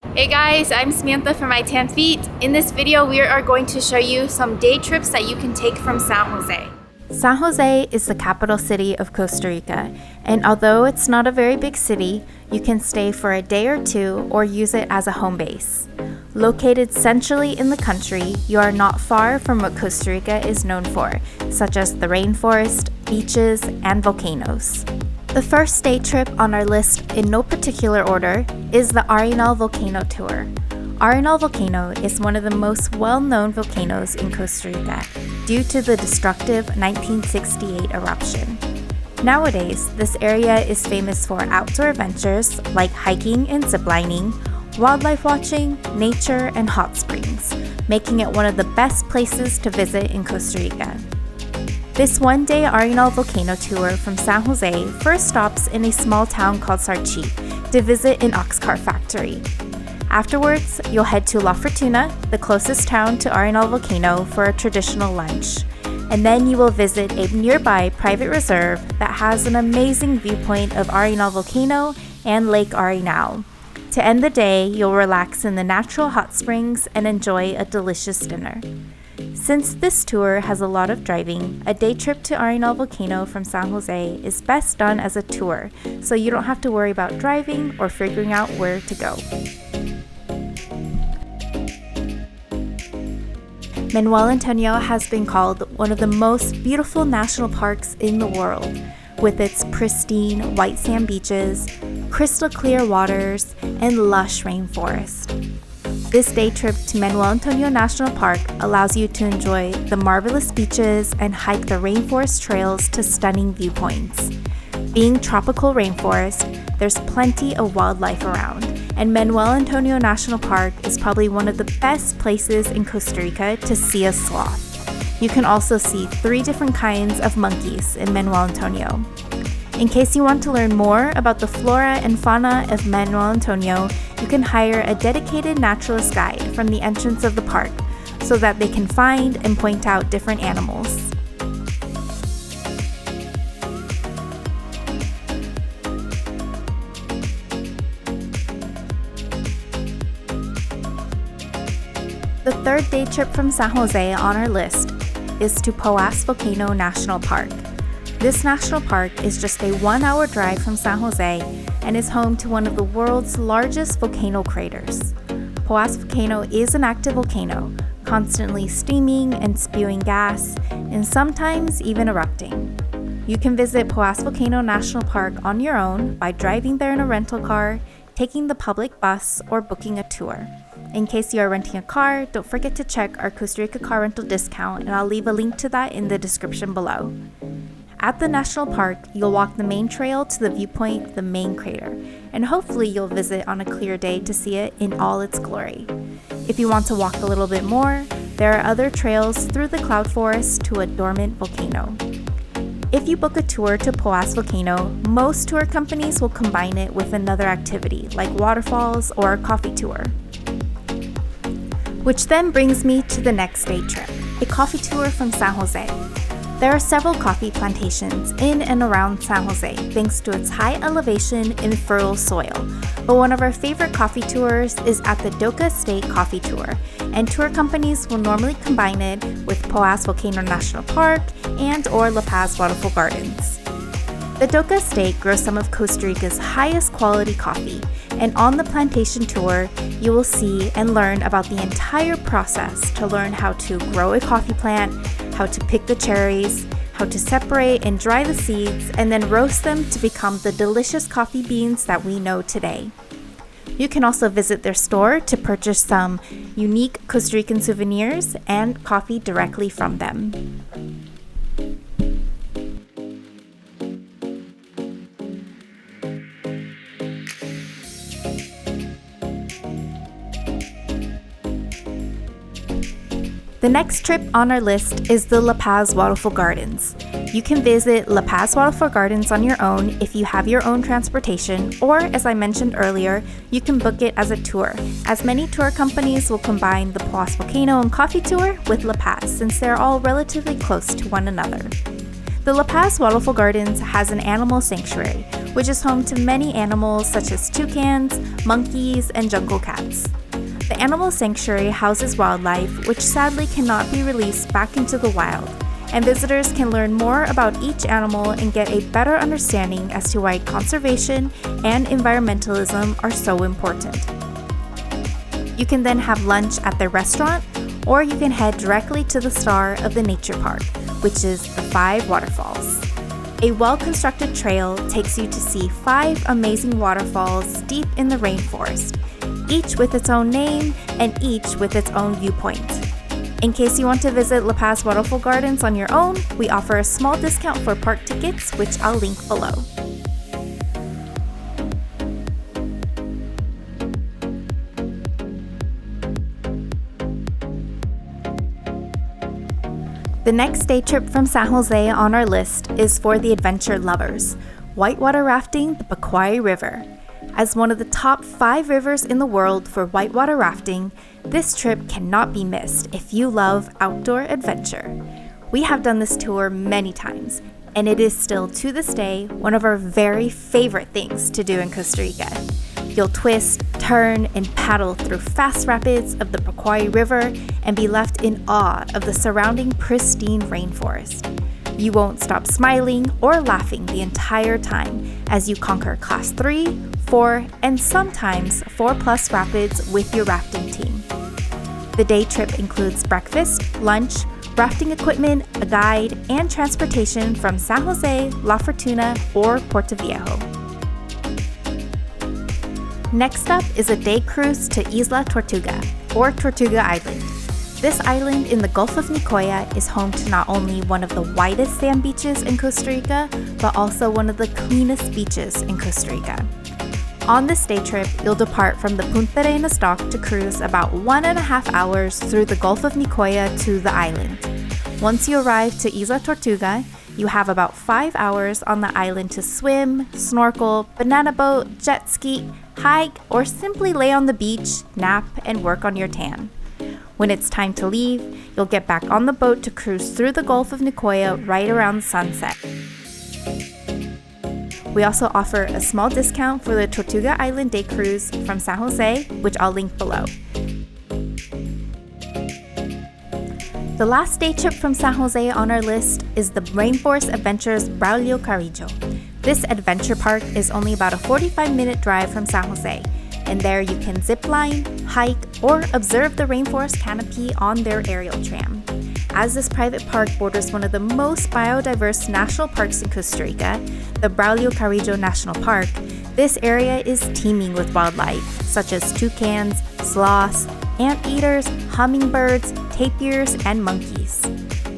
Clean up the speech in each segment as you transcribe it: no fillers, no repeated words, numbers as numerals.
Hey guys, I'm Samantha from Mytanfeet. In this video, we are going to show you some day trips that you can take from San Jose. San Jose is the capital city of Costa Rica, and although it's not a very big city, you can stay for a day or two or use it as a home base. Located centrally in the country, you are not far from what Costa Rica is known for, such as the rainforest, beaches, and volcanoes. The first day trip on our list, in no particular order, is the ARENAL volcano tour. ARENAL volcano is one of the most well-known volcanoes in Costa Rica due to the destructive 1968 eruption. Nowadays, this area is famous for outdoor adventures like hiking and ziplining, wildlife watching, nature, and hot springs, making it one of the best places to visit in Costa Rica. This one-day ARENAL volcano tour from San Jose first stops in a small town called Sarchi to visit an ox cart factory. Afterwards, you'll head to La Fortuna, the closest town to ARENAL volcano, for a traditional lunch. And then you will visit a nearby private reserve that has an amazing viewpoint of ARENAL volcano and Lake ARENAL. To end the day, you'll relax in the natural hot springs and enjoy a delicious dinner. Since this tour has a lot of driving, a day trip to ARENAL volcano from San Jose is best done as a tour, so you don't have to worry about driving or figuring out where to go. Manuel Antonio has been called one of the most beautiful national parks in the world, with its pristine white sand beaches, crystal clear waters, and lush rainforest. This day trip to Manuel Antonio National Park allows you to enjoy the marvelous beaches and hike the rainforest trails to stunning viewpoints. Being tropical rainforest, there's plenty of wildlife around, and Manuel Antonio National Park is probably one of the best places in Costa Rica to see a sloth. You can also see 3 different kinds of monkeys in Manuel Antonio. In case you want to learn more about the flora and fauna of Manuel Antonio, you can hire a dedicated naturalist guide from the entrance of the park so that they can find and point out different animals. The third day trip from San Jose on our list is to POAS Volcano National Park. This national park is just a 1-hour drive from San Jose and is home to one of the world's largest volcano craters. POAS Volcano is an active volcano, constantly steaming and spewing gas, and sometimes even erupting. You can visit POAS Volcano National Park on your own by driving there in a rental car, taking the public bus, or booking a tour. In case you are renting a car, don't forget to check our Costa Rica car rental discount, and I'll leave a link to that in the description below. At the national park, you'll walk the main trail to the viewpoint of the main crater, and hopefully you'll visit on a clear day to see it in all its glory. If you want to walk a little bit more, there are other trails through the cloud forest to a dormant volcano. If you book a tour to POAS Volcano, most tour companies will combine it with another activity like waterfalls or a coffee tour. Which then brings me to the next day trip, a coffee tour from San Jose. There are several coffee plantations in and around San Jose thanks to its high elevation and fertile soil, but one of our favorite coffee tours is at the DOKA State Coffee Tour, and tour companies will normally combine it with POAS Volcano National Park and or La Paz Waterfall Gardens. The DOKA State grows some of Costa Rica's highest quality coffee, and on the plantation tour, you will see and learn about the entire process to learn how to grow a coffee plant, how to pick the cherries, how to separate and dry the seeds, and then roast them to become the delicious coffee beans that we know today. You can also visit their store to purchase some unique Costa Rican souvenirs and coffee directly from them. The next trip on our list is the La Paz Waterfall Gardens. You can visit La Paz Waterfall Gardens on your own if you have your own transportation, or as I mentioned earlier, you can book it as a tour, as many tour companies will combine the POAS Volcano and Coffee Tour with La Paz since they're all relatively close to one another. The La Paz Waterfall Gardens has an animal sanctuary which is home to many animals such as toucans, monkeys, and jungle cats. The animal sanctuary houses wildlife which sadly cannot be released back into the wild, and visitors can learn more about each animal and get a better understanding as to why conservation and environmentalism are so important. You can then have lunch at their restaurant, or you can head directly to the star of the nature park, which is the 5 waterfalls. A well-constructed trail takes you to see 5 amazing waterfalls deep in the rainforest, each with its own name and each with its own viewpoint. In case you want to visit La Paz Waterfall Gardens on your own, we offer a small discount for park tickets, which I'll link below. The next day trip from San Jose on our list is for the adventure lovers, whitewater rafting the PACUARE River. As one of the top 5 rivers in the world for whitewater rafting, this trip cannot be missed if you love outdoor adventure. We have done this tour many times, and it is still to this day one of our very favorite things to do in Costa Rica. You'll twist, turn, and paddle through fast rapids of the PACUARE River and be left in awe of the surrounding pristine rainforest. You won't stop smiling or laughing the entire time as you conquer Class 3, 4, and sometimes 4+ rapids with your rafting team. The day trip includes breakfast, lunch, rafting equipment, a guide, and transportation from San Jose, La Fortuna, or Puerto Viejo. Next up is a day cruise to Isla Tortuga, or Tortuga Island. This island in the Gulf of Nicoya is home to not only one of the widest sand beaches in Costa Rica, but also one of the cleanest beaches in Costa Rica. On this day trip, you'll depart from the Punta Arenas dock to cruise about 1.5 hours through the Gulf of Nicoya to the island. Once you arrive to Isla Tortuga, you have about 5 hours on the island to swim, snorkel, banana boat, jet ski, hike, or simply lay on the beach, nap, and work on your tan. When it's time to leave, you'll get back on the boat to cruise through the Gulf of Nicoya right around sunset. We also offer a small discount for the Tortuga Island day cruise from San Jose, which I'll link below. The last day trip from San Jose on our list is the Rainforest Adventures Braulio Carrillo. This adventure park is only about a 45-minute drive from San Jose, and there you can zip line, hike, or observe the rainforest canopy on their aerial tram. As this private park borders one of the most biodiverse national parks in Costa Rica, the Braulio Carrillo National Park, this area is teeming with wildlife, such as toucans, sloths, anteaters, hummingbirds, tapirs, and monkeys.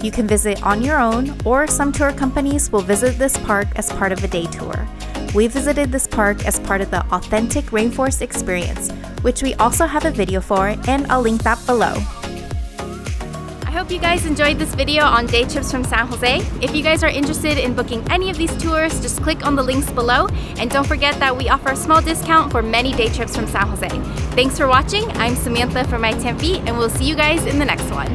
You can visit on your own, or some tour companies will visit this park as part of a day tour. We visited this park as part of the Authentic Rainforest Experience, which we also have a video for, and I'll link that below. I hope you guys enjoyed this video on day trips from San Jose. If you guys are interested in booking any of these tours, just click on the links below, and don't forget that we offer a small discount for many day trips from San Jose. Thanks for watching. I'm Samantha from Mytanfeet, and we'll see you guys in the next one.